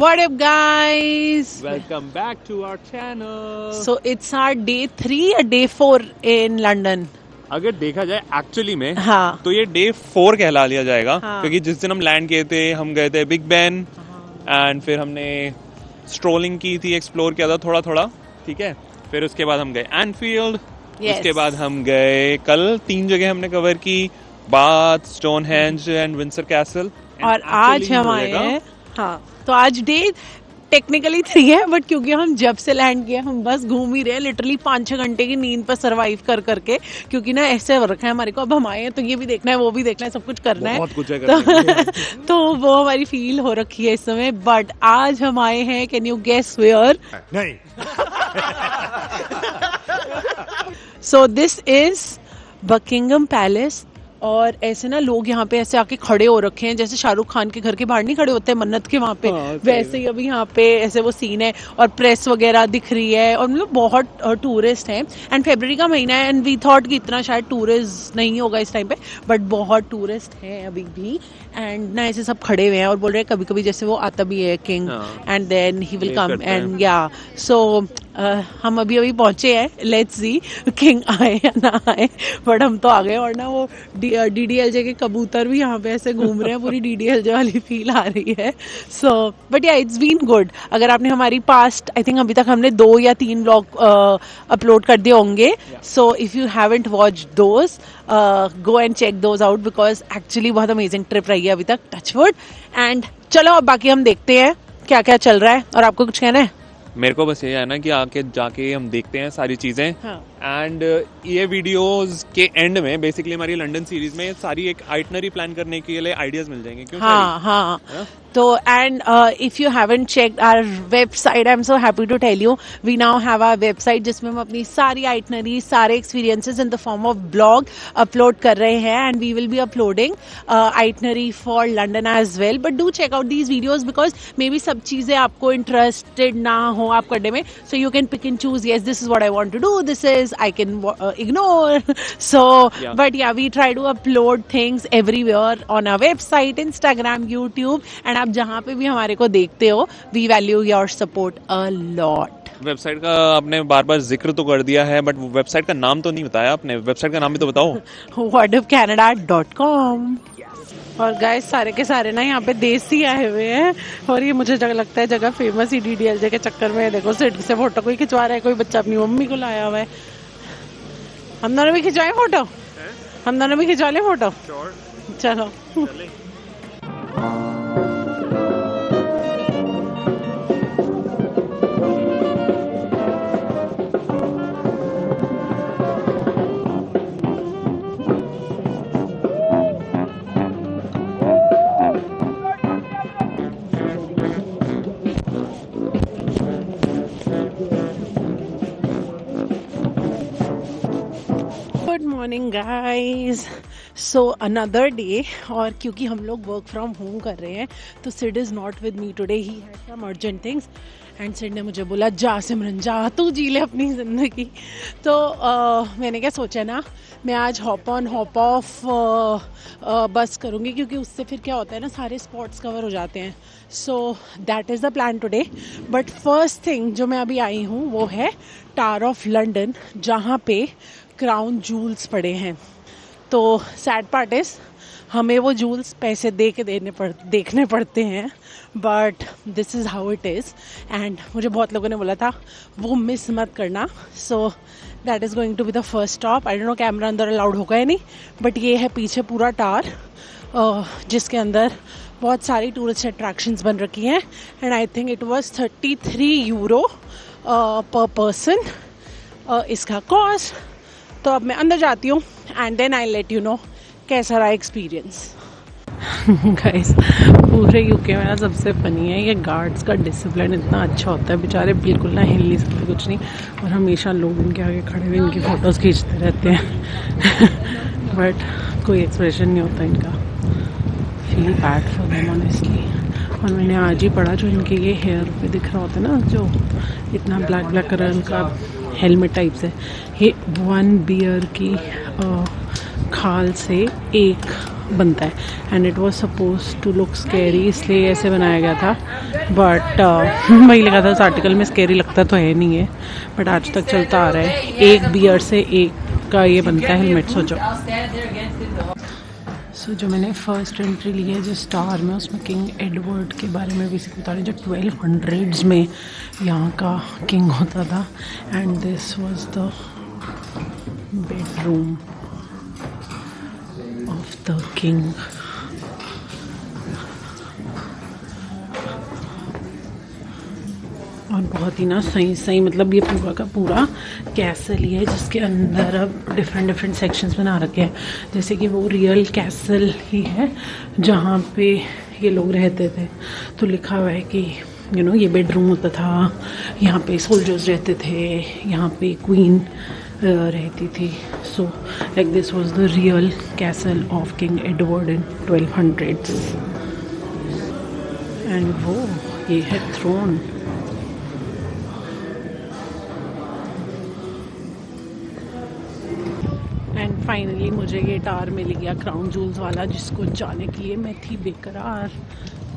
What up, guys? Welcome back to our channel. So it's our day 3 or day 4 in London. अगर देखा जाए actually में हाँ. तो ये डे 4 कहला लिया जाएगा. हाँ. क्योंकि जिस दिन हम लैंड किए थे हम गए थे बिग बैन एंड फिर हमने स्ट्रोलिंग की थी, एक्सप्लोर किया था थोड़ा थोड़ा. ठीक है, फिर उसके बाद हम गए एनफील्ड. उसके बाद हम गए कल 3 जगह हमने कवर की, bath, Stonehenge and Windsor castle. और आज हम आए हैं. हाँ, तो आज डे टेक्निकली 3 है, बट क्योंकि हम जब से लैंड किए हम बस घूम ही रहे हैं, लिटरली 5-6 घंटे की नींद पर सरवाइव कर करके. क्योंकि ना ऐसे हो रखा है हमारे को, अब हम आए हैं तो ये भी देखना है, वो भी देखना है, सब कुछ करना है. बहुत कुछ है तो वो हमारी फील हो रखी है इस समय. बट आज हम आए हैं, कैन यू गेस वेयर? नहीं. So this is Buckingham Palace. और ऐसे ना लोग यहाँ पे ऐसे आके खड़े हो रखे हैं, जैसे शाहरुख खान के घर के बाहर नहीं खड़े होते मन्नत के वहाँ पे. हाँ, वैसे ही अभी यहाँ पे ऐसे वो सीन है. और प्रेस वगैरह दिख रही है और मतलब बहुत टूरिस्ट हैं. एंड फरवरी का महीना है एंड वी थॉट कि इतना शायद टूरिस्ट नहीं होगा इस टाइम पे, बट बहुत टूरिस्ट हैं अभी भी. एंड ना ऐसे सब खड़े हुए हैं और बोल रहे हैं कभी कभी जैसे वो आता भी है king and then he will come and yeah so हम अभी पहुंचे हैं. लेट्स सी किंग आए या ना आए, बट हम तो आ गए. और ना वो DDLJ के कबूतर भी यहाँ पे ऐसे घूम रहे हैं, पूरी DDLJ वाली फील आ रही है. सो बट या इट्स बीन गुड. अगर आपने हमारी पास्ट आई थिंक अभी तक हमने 2 या 3 व्लॉग अपलोड कर दिए होंगे. So if you haven't watched those, go and check those out because actually बहुत अमेजिंग ट्रिप रही है अभी तक, टचवुड. एंड चलो अब बाकी हम देखते हैं क्या क्या चल रहा है. और आपको कुछ कहना है? मेरे को बस ये है ना कि आके जाके हम देखते हैं सारी चीजें. एंड ये वीडियोस के एंड में बेसिकली हमारी लंदन सीरीज में सारी एक आइटनरी प्लान करने के लिए आइडियाज मिल जाएंगे. क्यों? हाँ. तो and if you haven't checked our website, I am so happy to tell you we now have our website जिसमें हम अपनी सारी आइटनरी, सारे experiences in the form of blog upload कर रहे हैं. And we will be uploading itinerary for London as well. But do check out these videos because maybe सब चीजें आपको इंटरेस्टेड ना हो आप करने में. So you can pick and choose, yes this is what I want to do, this is I can ignore. So yeah. But yeah, we try to upload things everywhere on our website, Instagram, YouTube. And आप जहाँ पे भी हमारे को देखते हो, we value your support a lot. Website का आपने बार बार जिक्र तो कर दिया है, बट वेबसाइट का नाम तो नहीं बताया आपने. वेबसाइट का नाम भी तो बताओ. whatupcanada.com. और गाइस सारे के सारे ना यहाँ पे देसी आए हुए हैं. और ये मुझे लगता है जगह फेमस ही DDLJ के चक्कर में. देखो सिटी से फोटो कोई खिंचवा रहा है, कोई बच्चा अपनी मम्मी को लाया हुआ है. हम दोनों भी खिंचवाएं फोटो? हम दोनों भी खिंचवा लें फोटो? चलो. Good morning guys. So another day. और क्योंकि हम लोग वर्क फ्रॉम होम कर रहे हैं तो Sid is not with me today. He had some urgent things and Sid ने मुझे बोला जा सिमरन जा, तू जी ले अपनी ज़िंदगी. तो मैंने क्या सोचा ना, मैं आज हॉप ऑन हॉप ऑफ बस करूँगी क्योंकि उससे फिर क्या होता है ना सारे स्पॉट्स कवर हो जाते हैं. सो that is the plan today. But first thing जो मैं अभी आई हूँ वो है टावर ऑफ लंदन, जहाँ पे क्राउन जूल्स पड़े हैं. तो सैड पार्ट इज हमें वो जूल्स पैसे दे के देखने पड़ते हैं, but this is how it is. And मुझे बहुत लोगों ने बोला था वो मिस मत करना. So that is going to be the first stop. I don't know camera अंदर अलाउड होगा या नहीं, बट ये है पीछे पूरा टावर जिसके अंदर बहुत सारी टूरिस्ट अट्रैक्शंस बन रखी हैं. And I think it was 33 euro per person इसका कॉस्ट. तो अब मैं अंदर जाती हूँ and then I let you know कैसा रहा एक्सपीरियंस. गाइस पूरे यूके में ना सबसे फनी है ये गार्ड्स का डिसिप्लिन. इतना अच्छा होता है, बेचारे बिल्कुल ना हिल नहीं सकते कुछ नहीं, और हमेशा लोग इनके आगे खड़े हुए इनकी फ़ोटोज़ खींचते रहते हैं. बट कोई एक्सप्रेशन नहीं होता इनका. Feel bad for them honestly. और मैंने आज ही पढ़ा जो इनके ये हेयर पे दिख रहा होता है ना, जो इतना ब्लैक ब्लैक कलर का हेलमेट टाइप से, ये 1 बियर की खाल से एक बनता है, and it was suppose to look scary, इसलिए ऐसे बनाया गया था. बट वही लगा था उस आर्टिकल में, स्केरी लगता तो है नहीं है, बट आज तक चलता आ रहा है. एक बियर से एक का ये बनता है हेलमेट. सो जो मैंने फर्स्ट एंट्री ली है जिस स्टार में, उसमें किंग एडवर्ड के बारे में बेसिक बता रही, जो 1200s में यहाँ का किंग होता था. And this was the bedroom of the king. और बहुत ही ना सही मतलब ये पूरा का पूरा कैसल ही है, जिसके अंदर अब डिफरेंट सेक्शंस बना रखे हैं, जैसे कि वो रियल कैसल ही है जहाँ पे ये लोग रहते थे. तो लिखा हुआ है कि ये बेडरूम होता था, यहाँ पे सोल्जर्स रहते थे, यहाँ पे क्वीन रहती थी. So like this was the real castle of king Edward in 1200s. And वो ये है थ्रोन. एंड फाइनली मुझे ये टार मिल गया, क्राउन जूल्स वाला, जिसको जाने के लिए मैं थी बेकरार.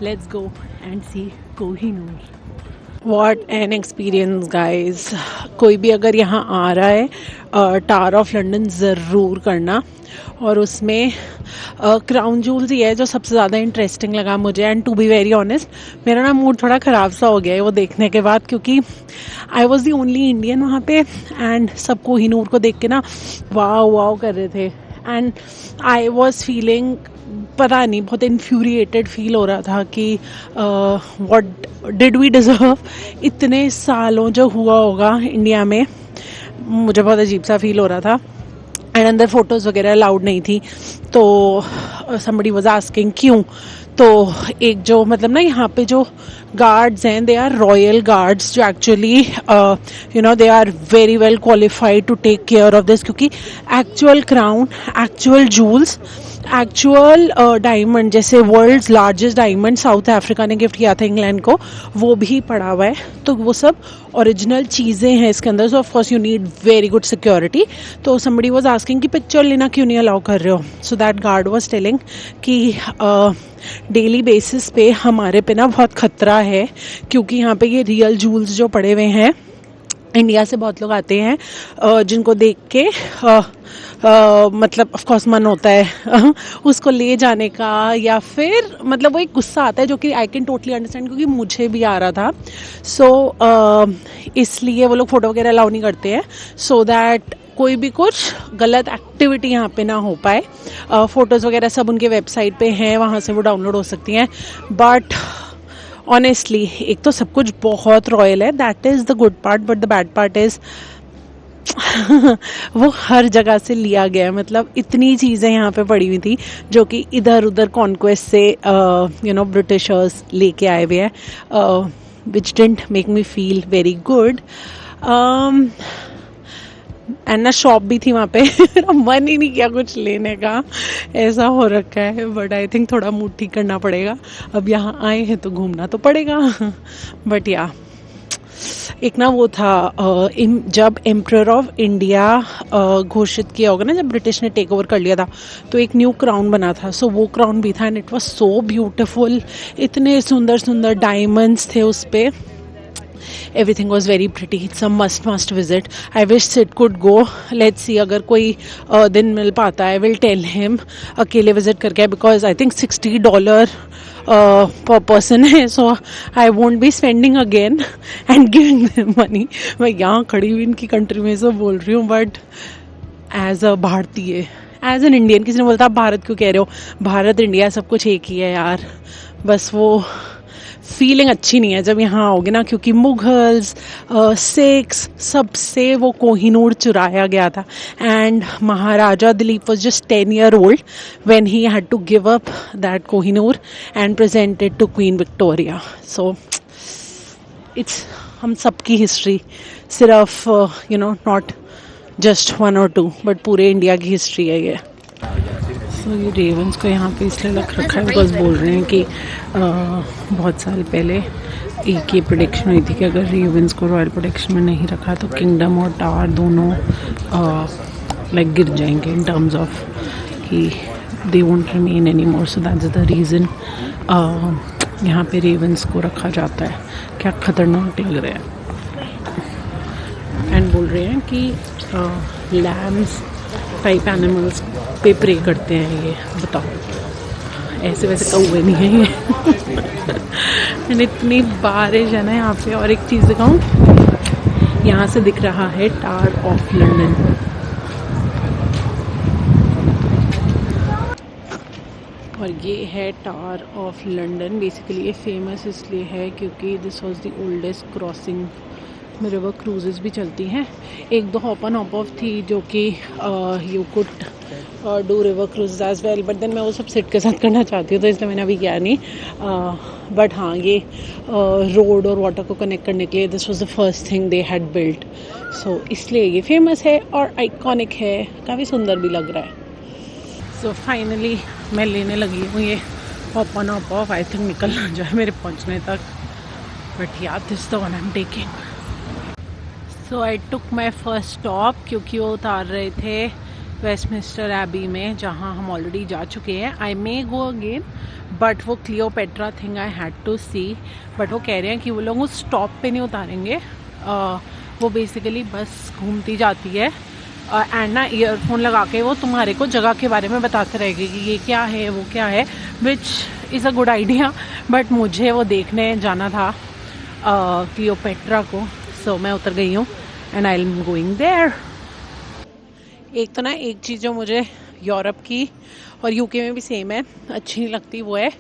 Let's go and see Kohinoor. What an experience guys. कोई भी अगर यहाँ आ रहा है टावर ऑफ लंदन ज़रूर करना. और उसमें क्राउन जूल्स ही है जो सबसे ज़्यादा इंटरेस्टिंग लगा मुझे. And to be very honest, मेरा ना मूड थोड़ा ख़राब सा हो गया है वो देखने के बाद, क्योंकि I was the only Indian वहाँ पे. एंड सब कोहिनूर को देख के ना वाव कर रहे थे. एंड आई वॉज फीलिंग, पता नहीं, बहुत इन्फ्यूरिएटेड फील हो रहा था कि व्हाट डिड वी डिज़र्व. इतने सालों जो हुआ होगा इंडिया में, मुझे बहुत अजीब सा फील हो रहा था. एंड अंदर फोटोज़ वगैरह अलाउड नहीं थी. तो somebody was asking क्यों. तो एक जो मतलब ना यहाँ पे जो गार्ड्स हैं, दे आर रॉयल गार्ड्स जो actually they are very well qualified to take care of this, क्योंकि actual crown, actual jewels, actual diamond, जैसे world's largest diamond South Africa ने गिफ्ट किया था इंग्लैंड को, वो भी पड़ा हुआ है. तो वो सब ओरिजिनल चीज़ें हैं इसके अंदर. So of course you need very good security. तो somebody was asking कि पिक्चर लेना क्यों नहीं अलाउ कर रहे हो. So that guard was telling कि डेली बेसिस पे हमारे पे ना बहुत खतरा है, क्योंकि यहाँ पे ये रियल जूल्स जो पड़े हुए हैं, इंडिया से बहुत लोग आते हैं जिनको देख के मतलब ऑफ कोर्स मन होता है उसको ले जाने का, या फिर मतलब वो एक गुस्सा आता है जो कि आई कैन टोटली अंडरस्टैंड, क्योंकि मुझे भी आ रहा था. सो इसलिए वो लोग फ़ोटो वगैरह अलाउ नहीं करते हैं, सो दैट कोई भी कुछ गलत एक्टिविटी यहाँ पे ना हो पाए. फ़ोटोज़ वगैरह सब उनके वेबसाइट पे हैं, वहाँ से वो डाउनलोड हो सकती हैं. बट ऑनेस्टली एक तो सब कुछ बहुत रॉयल है, that is the good part. But the bad part is वो हर जगह से लिया गया है. मतलब इतनी चीज़ें यहाँ पे पड़ी हुई थी जो कि इधर उधर कॉन्क्वेस्ट से ब्रिटिशर्स लेके आए हुए हैं, which didn't make me feel very good. And ना शॉप भी थी वहाँ पे मेरा मन ही नहीं किया कुछ लेने का, ऐसा हो रखा है. बट आई थिंक थोड़ा मूड ठीक करना पड़ेगा. अब यहाँ आए हैं तो घूमना तो पड़ेगा. बट या एक ना वो था जब एम्परर ऑफ इंडिया घोषित किया होगा ना, जब ब्रिटिश ने टेक ओवर कर लिया था, तो एक न्यू क्राउन बना था. सो वो क्राउन भी था and it was so beautiful. इतने सुंदर सुंदर डायमंड्स थे उस पे. Everything was very pretty. It's a must visit. I wish Sid could go. Let's see अगर कोई दिन मिल पाता है, I will tell him अकेले visit करके, because I think $60 per person है. So I won't be spending again and giving them money. मैं यहाँ खड़ी हुई इनकी कंट्री में से बोल रही हूँ, बट एज अ भारतीय, एज एन इंडियन, किसी ने बोलता आप भारत क्यों कह रहे हो, भारत इंडिया सब कुछ एक ही है यार. बस वो फीलिंग अच्छी नहीं है जब यहाँ आओगे ना, क्योंकि मुगल्स, सिख्स, सबसे वो कोहिनूर चुराया गया था. And Maharaja Dilip was just 10 years old when he had to give up that Kohinoor and present it to Queen Victoria. So it's हम सबकी हिस्ट्री, सिर्फ नॉट जस्ट 1 or 2, बट पूरे इंडिया की हिस्ट्री है ये. सो ये रेवंस को यहाँ पे इसलिए रखा है बिकॉज बोल रहे हैं कि बहुत साल पहले एक ये प्रेडिक्शन हुई थी कि अगर रेवंस को रॉयल प्रोटेक्शन में नहीं रखा तो किंगडम और टावर दोनों लाइक गिर जाएंगे, इन टर्म्स ऑफ कि they won't remain anymore. So that's the reason यहाँ पे रेवंस को रखा जाता है. क्या खतरनाक लग रहा है. एंड बोल रहे हैं कि लैम्स टाइप एनिमल्स पे प्रे करते हैं ये. बताओ, ऐसे वैसे कौवे नहीं हैं ये. एंड इतनी बारिश है ना यहाँ पे. और एक चीज़ दिखाऊँ, यहाँ से दिख रहा है टावर ऑफ लंदन. और ये है टावर ऑफ लंदन. बेसिकली ये फेमस इसलिए है क्योंकि this was the oldest crossing में रिवर क्रूजेस भी चलती हैं. एक दो हॉप ऑन हॉप ऑफ थी जो कि you could do river cruise as well, but then मैं वो सब सिट के साथ करना चाहती हूँ तो इसलिए मैंने अभी किया नहीं. बट हाँ, ये रोड और वाटर को कनेक्ट करने के लिए this was the first thing they had built. So इसलिए ये फेमस है और आइकॉनिक है. काफ़ी सुंदर भी लग रहा है. सो फाइनली मैं लेने लगी हूँ ये hop on hop off. I think निकल ना जाए मेरे पहुँचने तक, बट या this the one I am taking. So I took my first stop क्योंकि वो उतार रहे थे वेस्टमिंस्टर एबी में, जहाँ हम ऑलरेडी जा चुके हैं. I may go again, but वो Cleopatra thing I had to see. But वो कह रहे हैं कि वो लोग उस स्टॉप पे नहीं उतारेंगे. वो बेसिकली बस घूमती जाती है एंड ना ईयरफोन लगा के वो तुम्हारे को जगह के बारे में बताते रहेगी कि ये क्या है वो क्या है, which is a good idea. But मुझे वो देखने जाना था क्लियोपेट्रा को. सो मैं उतर गई हूँ and I am going there. एक तो ना एक चीज़ जो मुझे यूरोप की और यूके में भी सेम है अच्छी नहीं लगती, वो है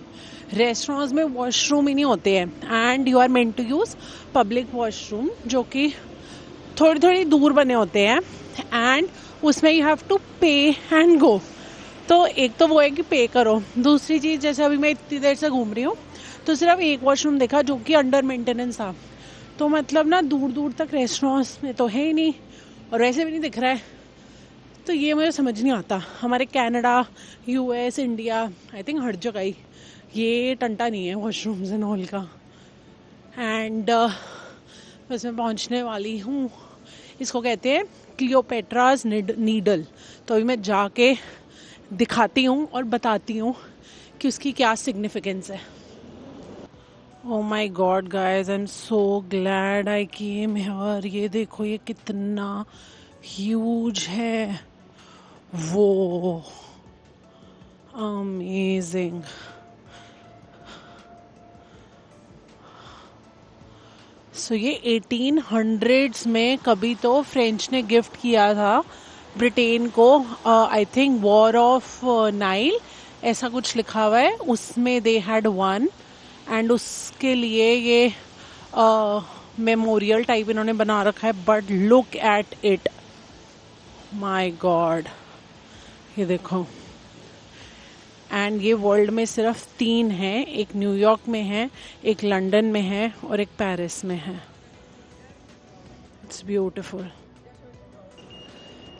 रेस्टोरेंट्स में वॉशरूम ही नहीं होते हैं. And you are meant to use public washroom जो कि थोड़ी थोड़ी दूर बने होते हैं एंड उसमें यू हैव टू पे एंड गो. तो एक तो वो है कि पे करो. दूसरी चीज़, जैसे अभी मैं इतनी देर से घूम रही हूँ तो सिर्फ एक वॉशरूम देखा जो कि अंडर मेंटेनेंस था. तो मतलब ना दूर दूर तक रेस्टोरेंट्स में तो है ही नहीं और वैसे भी नहीं दिख रहा है. तो ये मुझे समझ नहीं आता. हमारे Canada, US, India, I think हर जगह ही ये टंटा नहीं है वॉशरूम्स एंड ऑल का. एंड बस मैं पहुँचने वाली हूँ. इसको कहते हैं क्लियोपेट्राज नीडल. तो अभी मैं जाके दिखाती हूँ और बताती हूँ कि उसकी क्या सिग्निफिकेंस है. Oh my God guys, I am so glad I came here. ये देखो ये कितना ह्यूज है. वो अमेजिंग. सो ये 1800s में कभी तो फ्रेंच ने गिफ्ट किया था ब्रिटेन को. I think war of Nile ऐसा कुछ लिखा हुआ है उसमें. दे हैड वन एंड उसके लिए ये मेमोरियल टाइप इन्होंने बना रखा है. But look at it, my God. ये देखो. एंड ये वर्ल्ड में सिर्फ 3 हैं. एक न्यूयॉर्क में है, एक लंदन में है और एक पेरिस में है. It's beautiful.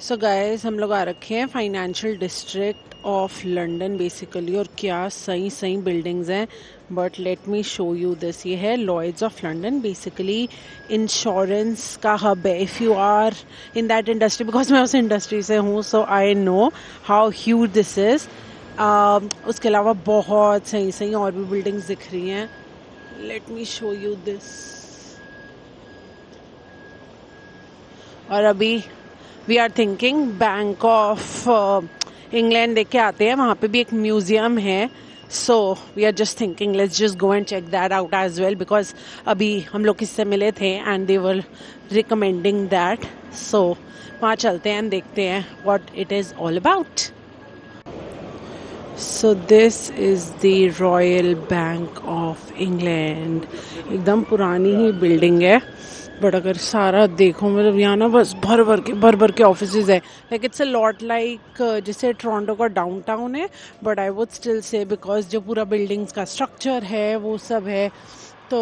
सो गाइस, हम लोग आ रखे हैं financial district of London basically. और क्या सही सही बिल्डिंग्स हैं. But let me show you this. ये है Lloyd's of London. Basically insurance का हब है. If you are in that industry, because मैं उस इंडस्ट्री से हूँ, so I know how huge this is. उसके अलावा बहुत सही सही और भी बिल्डिंग्स दिख रही हैं. Let me show you this. और अभी we are thinking Bank of England देख के आते हैं. वहाँ पे भी एक म्यूजियम है. So we are just thinking let's just go and check that out as well, because अभी हम लोग किससे मिले थे and they were recommending that. सो वहाँ चलते हैं एंड देखते हैं what it is all about. So this is the Royal Bank of England. एकदम पुरानी ही बिल्डिंग है. बट अगर सारा देखो, मतलब यहाँ ना बस भर भर के ऑफिसेज है. Like it's a lot like जैसे टोरंटो का डाउनटाउन है. But I would still say, because जो पूरा बिल्डिंग्स का स्ट्रक्चर है वो सब है, तो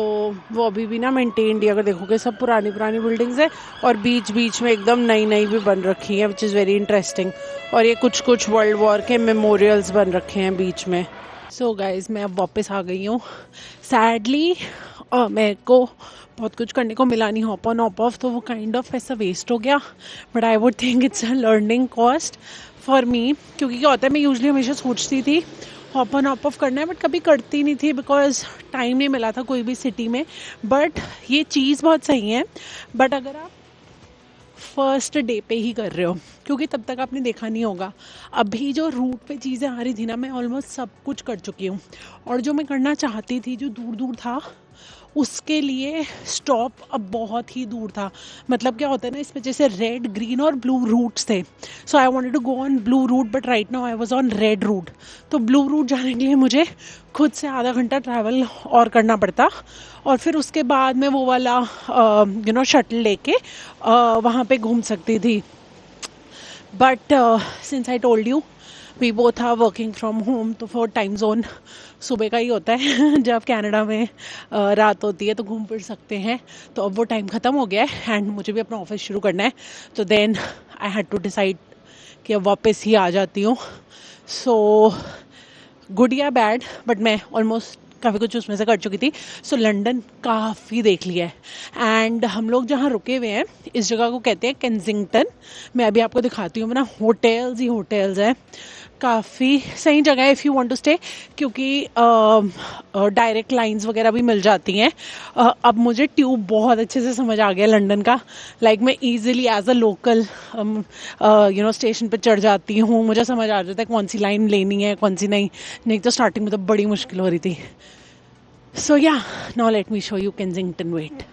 वो अभी भी ना मेंटेन्ड. अगर देखोगे सब पुरानी बिल्डिंग्स है और बीच बीच में एकदम नई भी बन रखी है, विच इज़ वेरी इंटरेस्टिंग. और ये कुछ वर्ल्ड वॉर के मेमोरियल्स बन रखे हैं बीच में. सो गाइज, मैं अब वापस आ गई हूँ. सैडली मेरे को बहुत कुछ करने को मिला नहीं हॉप ऑन हॉप ऑफ, तो वो काइंड ऑफ ऐसा वेस्ट हो गया. But I would think it's a learning cost for me, क्योंकि क्या होता है, मैं यूजली हमेशा सोचती थी हॉप ऑन हॉप ऑफ करना है, बट कभी करती नहीं थी बिकॉज टाइम नहीं मिला था कोई भी सिटी में. बट ये चीज़ बहुत सही है. बट अगर आप फर्स्ट डे पे ही कर रहे हो, क्योंकि तब तक आपने देखा नहीं होगा. अभी जो रूट पे चीज़ें आ रही थी ना, मैं ऑलमोस्ट सब कुछ कर चुकी हूँ. और जो मैं करना चाहती थी जो दूर दूर था, उसके लिए स्टॉप अब बहुत ही दूर था. मतलब क्या होता है ना, इसमें जैसे रेड, ग्रीन और ब्लू रूट्स थे. So I wanted to go on blue route, but right now I was on red route. तो ब्लू रूट जाने के लिए मुझे खुद से आधा घंटा ट्रैवल और करना पड़ता. और फिर उसके बाद मैं वो वाला शटल लेके वहाँ पे घूम सकती थी. But since I told you we both are working from home, तो फॉर टाइम जोन सुबह का ही होता है. जब कनाडा में रात होती है तो घूम फिर सकते हैं. तो अब वो टाइम ख़त्म हो गया है एंड मुझे भी अपना ऑफिस शुरू करना है. तो then I had to decide कि अब वापस ही आ जाती हूँ. सो गुड या बैड, बट मैं ऑलमोस्ट काफ़ी कुछ उसमें से कर चुकी थी. सो लंदन काफ़ी देख लिया है. एंड हम लोग जहाँ रुके हुए हैं इस जगह को कहते हैं केंसिंगटन. मैं अभी आपको दिखाती हूँ. मेरा होटल्स ही होटल्स हैं. काफ़ी सही जगह है if you want to stay, क्योंकि डायरेक्ट लाइंस वगैरह भी मिल जाती हैं. अब मुझे ट्यूब बहुत अच्छे से समझ आ गया लंदन का. लाइक मैं easily as a local station पे चढ़ जाती हूँ. मुझे समझ आ जाता है कौन सी लाइन लेनी है कौन सी नहीं तो स्टार्टिंग में तो बड़ी मुश्किल हो रही थी. So yeah now let me show you Kensington. Wait.